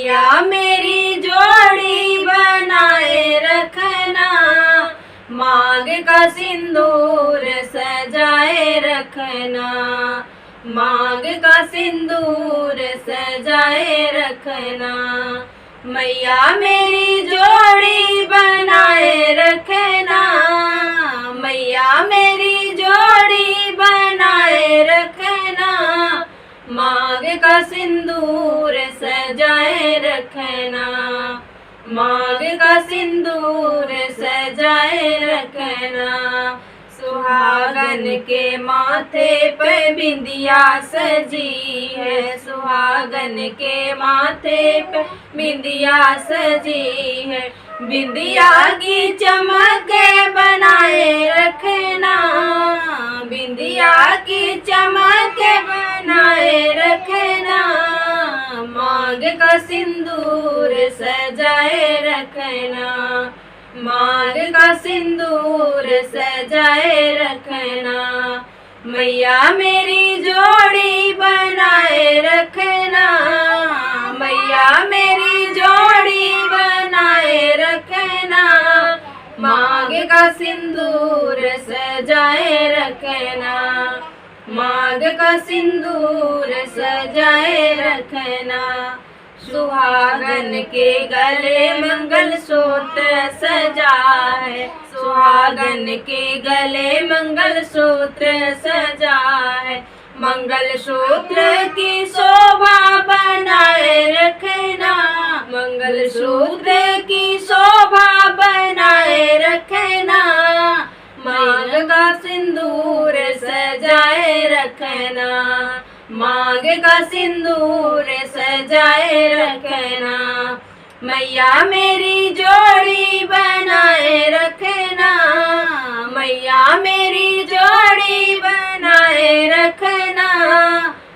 मैया मेरी जोड़ी बनाए रखना, मांग का सिंदूर सजाए रखना, मांग का सिंदूर सजाए रखना। मैया मेरी जोड़ी बनाए रखना, मैया मेरी जोड़ी बनाए रखना, मांग का सिंदूर सजाए रखना, मांग का सिंदूर सजाए रखना। सुहागन के माथे पे बिंदिया सजी है, सुहागन के माथे पे बिंदिया सजी है, बिंदिया की चमक बनाए रखना, बिंदिया की चमक बनाए रखना, मांग का सिंदूर सजाए रखना, मांग का सिंदूर सजाए रखना। मैया मेरी जोड़ी बनाए रखना, मैया मेरी जोड़ी बनाए रखना, मांग का सिंदूर सजाए रखना, मांग का सिंदूर सजाए रखना। सुहागन के गले मंगलसूत्र सजा है, सुहागन के गले मंगलसूत्र सजा है, मंगलसूत्र की शोभा बनाए रखना, मंगलसूत्र की शोभा बनाए रखना, मांग का सिंदूर सजाए रखना, मांग का सिंदूर सजाए रखना। मैया मेरी जोड़ी बनाए रखना, मैया मेरी जोड़ी बनाए रखना,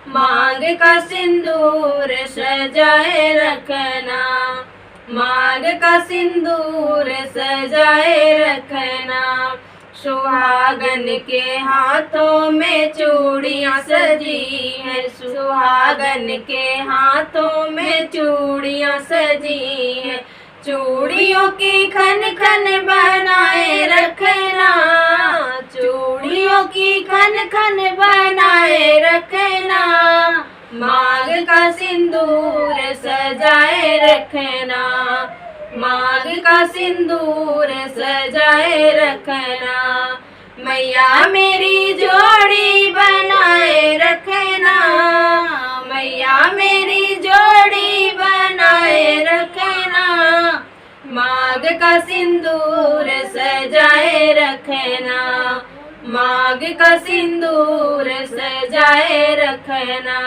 मांग का सिंदूर सजाए रखना, मांग का सिंदूर सजाए रखना। सुहागन के हाथों में चूड़ियां सजी है, सुहागन के हाथों में चूड़ियां सजी है, चूड़ियों की खन खन बनाए रखना, चूड़ियों की खन खन बनाए रखना, मांग का सिंदूर सजाए रखना, मांग का सिंदूर सजाए रखना। मैया मेरी जोड़ी बनाए रखना, मैया मेरी जोड़ी बनाए रखना, मांग का सिंदूर सजाए रखना, मांग का सिंदूर सजाए रखना।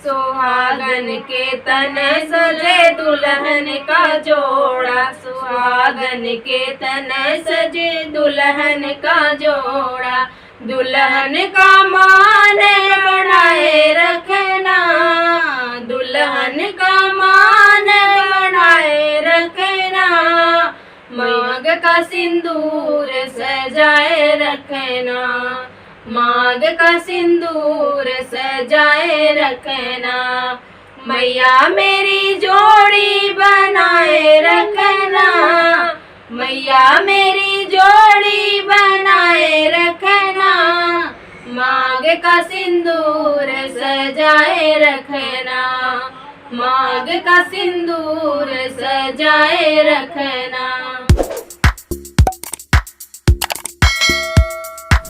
सुहागन के तन सजे दुल्हन का जोड़ा, सुहागन के तन सजे दुल्हन का जोड़ा, दुल्हन का मान बढ़ाए रखना, दुल्हन का मान बढ़ाए रखना, मांग का सिंदूर सजाए रखना, मांग का सिंदूर सजाए रखना। मैया मेरी जोड़ी बनाए रखना, मैया मेरी जोड़ी बनाए रखना, मांग का सिंदूर सजाए रखना, मांग का सिंदूर सजाए रखना।